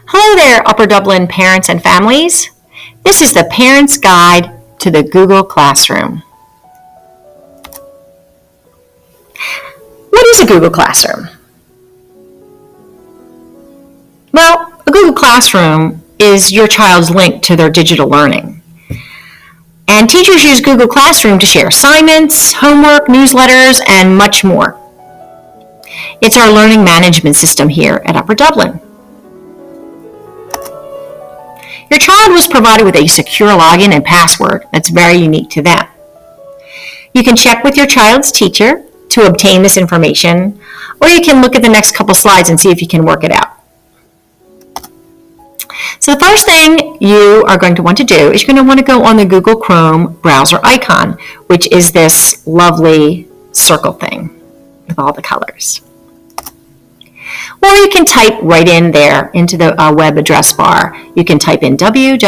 Hello there, Upper Dublin parents and families. This is the Parent's Guide to the Google Classroom. What is a Google Classroom? Well, a Google Classroom is your child's link to their digital learning. And teachers use Google Classroom to share assignments, homework, newsletters, and much more. It's our learning management system here at Upper Dublin. Your child was provided with a secure login and password that's very unique to them. You can check with your child's teacher to obtain this information, or you can look at the next couple slides and see if you can work it out. So the first thing you are going to want to do is you're going to want to go on the Google Chrome browser icon, which is this lovely circle thing with all the colors. Or you can type right in there into the web address bar. You can type in www.google.com.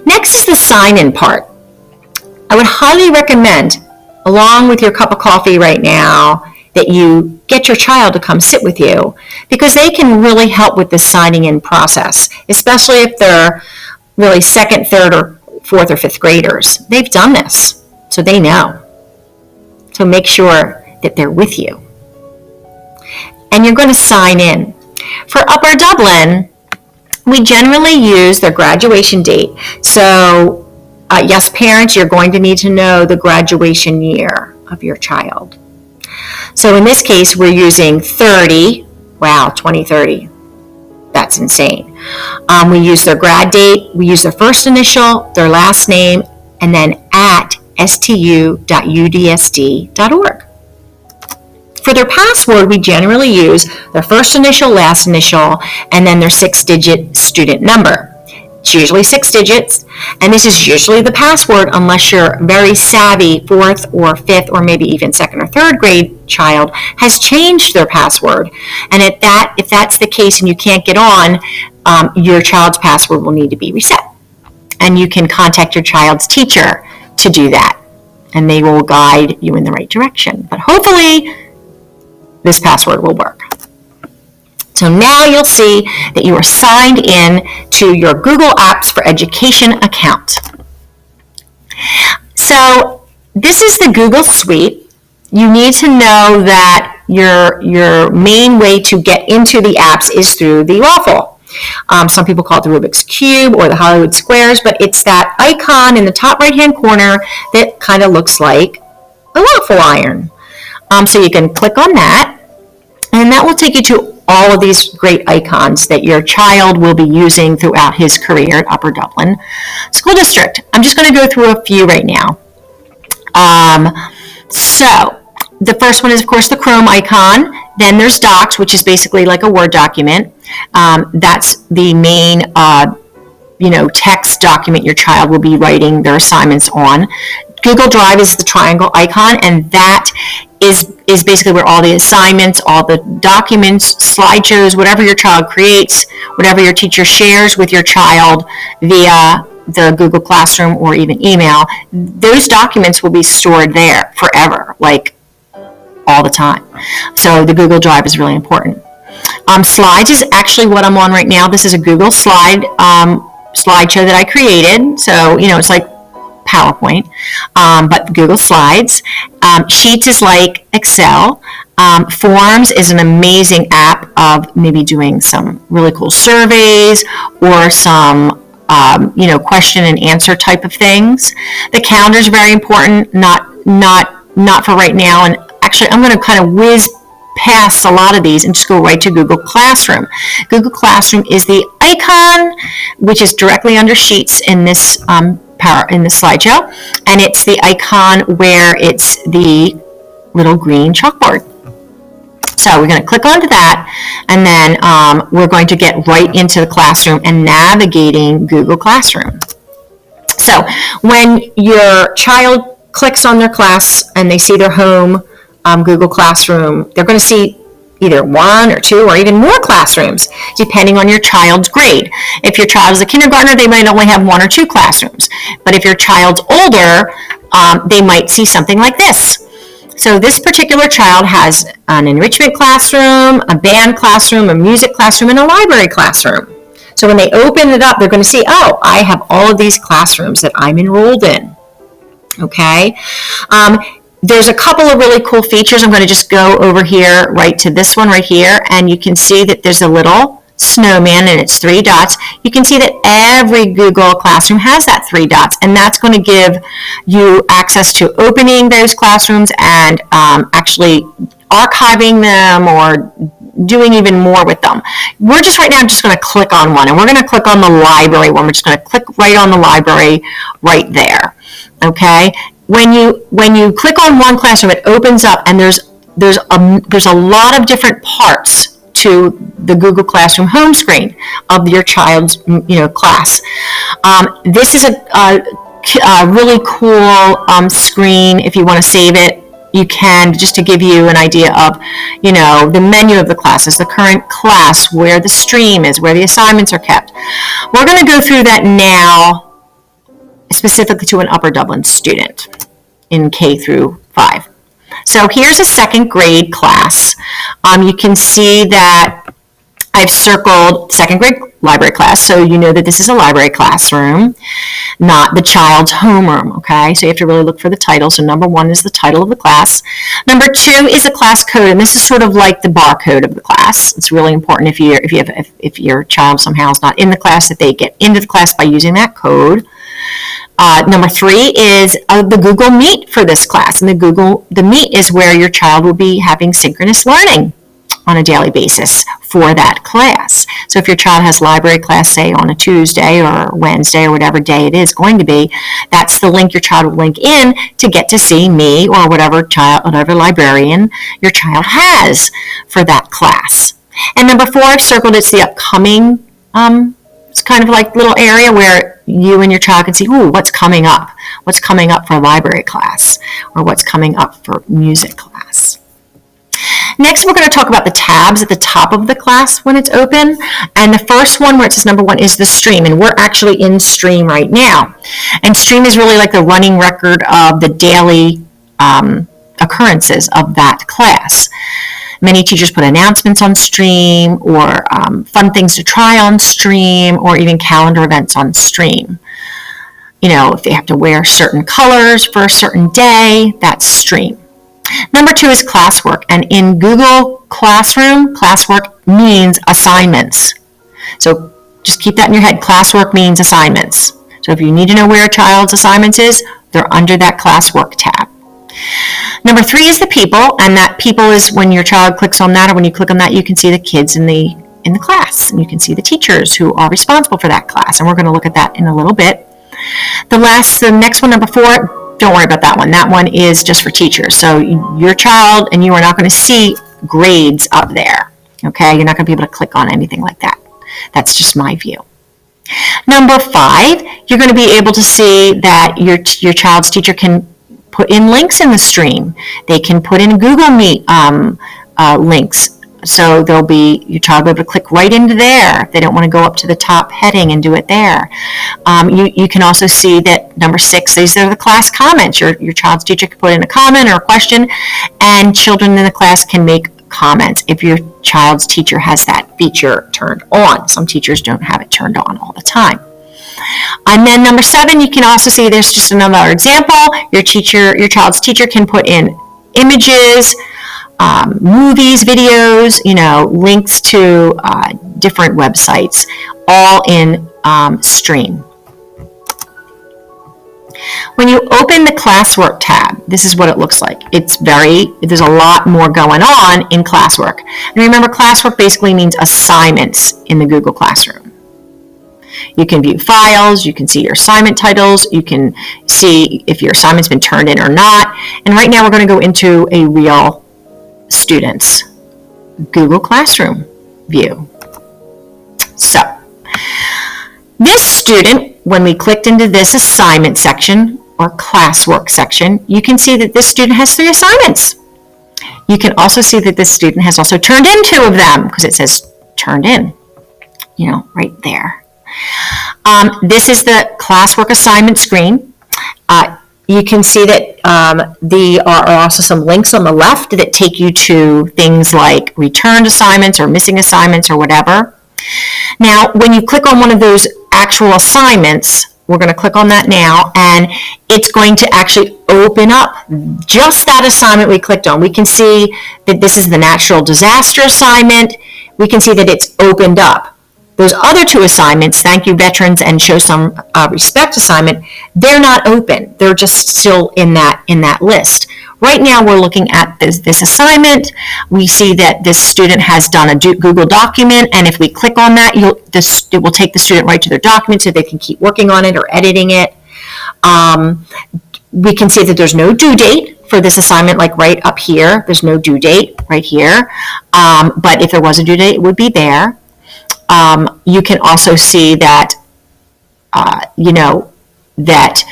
Next is the sign-in part. I would highly recommend, along with your cup of coffee right now, that you get your child to come sit with you because they can really help with this signing in process, especially if they're really second, third, or fourth or fifth graders. They've done this, so they know. So make sure that they're with you. And you're going to sign in. For Upper Dublin, we generally use their graduation date. So yes, parents, you're going to need to know the graduation year of your child. So in this case, we're using 30. Wow, 2030. That's insane. We use their grad date, we use their first initial, their last name, and then at stu.udsd.org. For their password, we generally use their first initial, last initial, and then their 6-digit student number. It's usually 6 digits, and this is usually the password unless your very savvy 4th or 5th or maybe even 2nd or 3rd grade child has changed their password. And if that's the case and you can't get on, your child's password will need to be reset. And you can contact your child's teacher to do that, and they will guide you in the right direction. But hopefully, this password will work. So now you'll see that you are signed in to your Google Apps for Education account. So this is the Google Suite. You need to know that your main way to get into the apps is through the waffle. Some people call it the Rubik's Cube or the Hollywood Squares, but it's that icon in the top right-hand corner that kind of looks like a waffle iron. So you can click on that, and that will take you to all of these great icons that your child will be using throughout his career at Upper Dublin School District. I'm just going to go through a few right now. So the first one is, of course, the Chrome icon. Then there's Docs, which is basically like a Word document. That's the main text document your child will be writing their assignments on. Google Drive is the triangle icon, and that is basically where all the assignments, all the documents, slideshows, whatever your child creates, whatever your teacher shares with your child via the Google Classroom or even email, those documents will be stored there forever, like all the time. So the Google Drive is really important. Slides is actually what I'm on right now. This is a Google slideshow that I created. So, it's like PowerPoint, but Google Slides. Sheets is like Excel. Forms is an amazing app of maybe doing some really cool surveys or some question and answer type of things. The calendar is very important, not for right now. And actually, I'm going to kind of whiz past a lot of these and just go right to Google Classroom. Google Classroom is the icon, which is directly under Sheets in this slideshow, and it's the icon where it's the little green chalkboard. So we're going to click onto that, and then we're going to get right into the classroom and navigating Google Classroom. So when your child clicks on their class and they see their home Google Classroom, they're going to see either 1 or 2 or even more classrooms, depending on your child's grade. If your child is a kindergartner, they might only have 1 or 2 classrooms. But if your child's older, they might see something like this. So this particular child has an enrichment classroom, a band classroom, a music classroom, and a library classroom. So when they open it up, they're going to see, oh, I have all of these classrooms that I'm enrolled in. Okay. There's a couple of really cool features. I'm going to just go over here right to this one right here, and you can see that there's a little snowman and it's 3 dots. You can see that every Google Classroom has that 3 dots, and that's going to give you access to opening those classrooms and actually archiving them or doing even more with them. We're just right now just going to click on one, and we're going to click on the library one. We're just going to click right on the library right there. Okay. When you click on one classroom, it opens up, and there's a lot of different parts to the Google Classroom home screen of your child's class. This is a really cool screen. If you want to save it, you can, just to give you an idea of the menu of the classes, the current class, where the stream is, where the assignments are kept. We're going to go through that now, specifically to an Upper Dublin student in K through 5. So here's a 2nd grade class. You can see that I've circled 2nd grade library class, so you know that this is a library classroom, not the child's homeroom, okay? So you have to really look for the title. So number 1 is the title of the class. Number 2 is a class code, and this is sort of like the barcode of the class. It's really important if your child somehow is not in the class, that they get into the class by using that code. Number 3 is the Google Meet for this class, and the Meet is where your child will be having synchronous learning on a daily basis for that class. So if your child has library class, say on a Tuesday or Wednesday or whatever day it is going to be, that's the link your child will link in to get to see me or whatever librarian your child has for that class. And number 4, I've circled, it's the upcoming. It's kind of like little area where you and your child can see, what's coming up for library class, or what's coming up for music class. Next, we're going to talk about the tabs at the top of the class when it's open. And the first one, where it says number 1, is the stream. And we're actually in stream right now. And stream is really like the running record of the daily occurrences of that class. Many teachers put announcements on stream, or fun things to try on stream, or even calendar events on stream. If they have to wear certain colors for a certain day, that's stream. Number 2 is classwork, and in Google Classroom, classwork means assignments. So just keep that in your head. Classwork means assignments. So if you need to know where a child's assignments is, they're under that classwork tab. Number 3 is the people, and that people is when your child clicks on that, or when you click on that, you can see the kids in the class, and you can see the teachers who are responsible for that class, and we're going to look at that in a little bit. The next one, number 4, don't worry about that one. That one is just for teachers. So your child and you are not going to see grades up there. Okay, you're not going to be able to click on anything like that. That's just my view. Number 5, you're going to be able to see that your child's teacher can put in links in the stream. They can put in Google Meet links. So your child will be able to click right into there. They don't want to go up to the top heading and do it there. You can also see that number 6, these are the class comments. Your child's teacher can put in a comment or a question, and children in the class can make comments if your child's teacher has that feature turned on. Some teachers don't have it turned on all the time. And then number 7, you can also see, there's just another example. Your child's teacher can put in images, movies, videos, links to different websites, all in stream. When you open the Classwork tab, this is what it looks like. There's a lot more going on in Classwork. And remember, Classwork basically means assignments in the Google Classroom. You can view files, you can see your assignment titles, you can see if your assignment's been turned in or not. And right now we're going to go into a real student's Google Classroom view. So, this student, when we clicked into this assignment section or classwork section, you can see that this student has 3 assignments. You can also see that this student has also turned in 2 of them, because it says turned in, right there. This is the classwork assignment screen. You can see that there are also some links on the left that take you to things like returned assignments or missing assignments or whatever. Now, when you click on one of those actual assignments, we're going to click on that now, and it's going to actually open up just that assignment we clicked on. We can see that this is the natural disaster assignment. We can see that it's opened up. Those other two assignments, Thank You Veterans and Show Some Respect assignment, they're not open. They're just still in that list. Right now we're looking at this assignment. We see that this student has done a Google document, and if we click on that, it will take the student right to their document so they can keep working on it or editing it. We can see that there's no due date for this assignment, like right up here. There's no due date right here, but if there was a due date, it would be there. You can also see that, that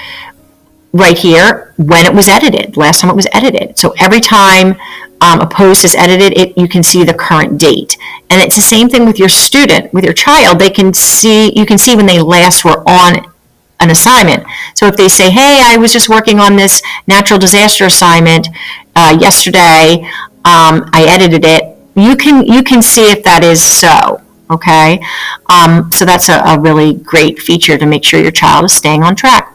right here, when it was edited, last time it was edited. So every time a post is edited, you can see the current date. And it's the same thing with your student, with your child. You can see when they last were on an assignment. So if they say, hey, I was just working on this natural disaster assignment yesterday, I edited it, you can see if that is so. Okay, so that's a really great feature to make sure your child is staying on track.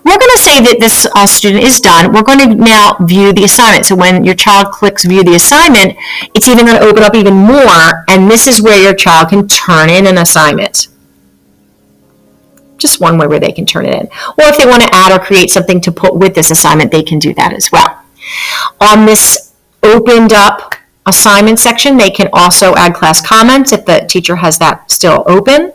We're going to say that this student is done. We're going to now view the assignment. So when your child clicks view the assignment, it's even going to open up even more, and this is where your child can turn in an assignment. Just one way where they can turn it in. Or if they want to add or create something to put with this assignment, they can do that as well. On this opened up assignment section, they can also add class comments if the teacher has that still open.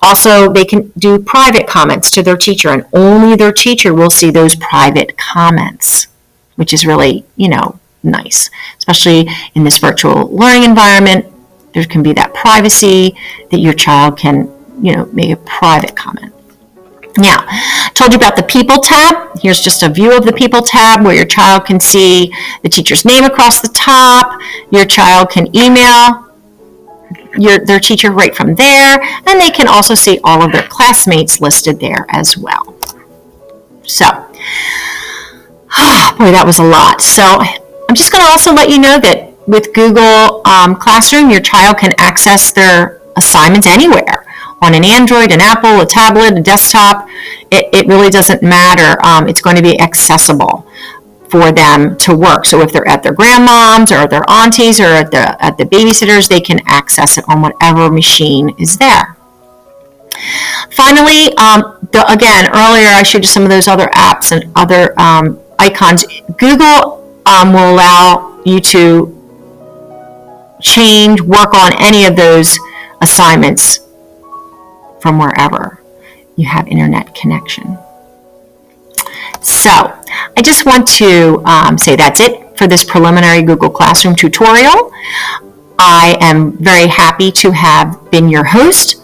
Also, they can do private comments to their teacher, and only their teacher will see those private comments, which is really, nice. Especially in this virtual learning environment, there can be that privacy that your child can, make a private comment. Now, I told you about the People tab. Here's just a view of the People tab where your child can see the teacher's name across the top. Your child can email their teacher right from there, and they can also see all of their classmates listed there as well. So, boy, that was a lot. So, I'm just going to also let you know that with Google Classroom, your child can access their assignments anywhere. On an Android, an Apple, a tablet, a desktop, it really doesn't matter. It's going to be accessible for them to work. So if they're at their grandmom's or their aunties or at the babysitters, they can access it on whatever machine is there. Finally, again, earlier I showed you some of those other apps and other icons. Google will allow you to work on any of those assignments from wherever you have internet connection. So I just want to say that's it for this preliminary Google Classroom tutorial. I am very happy to have been your host.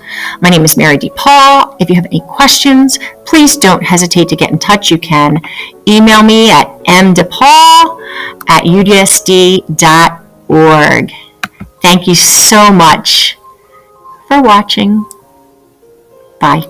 My name is Mary DePaul. If you have any questions, please don't hesitate to get in touch. You can email me at mdepaul@udsd.org. Thank you so much for watching. Bye.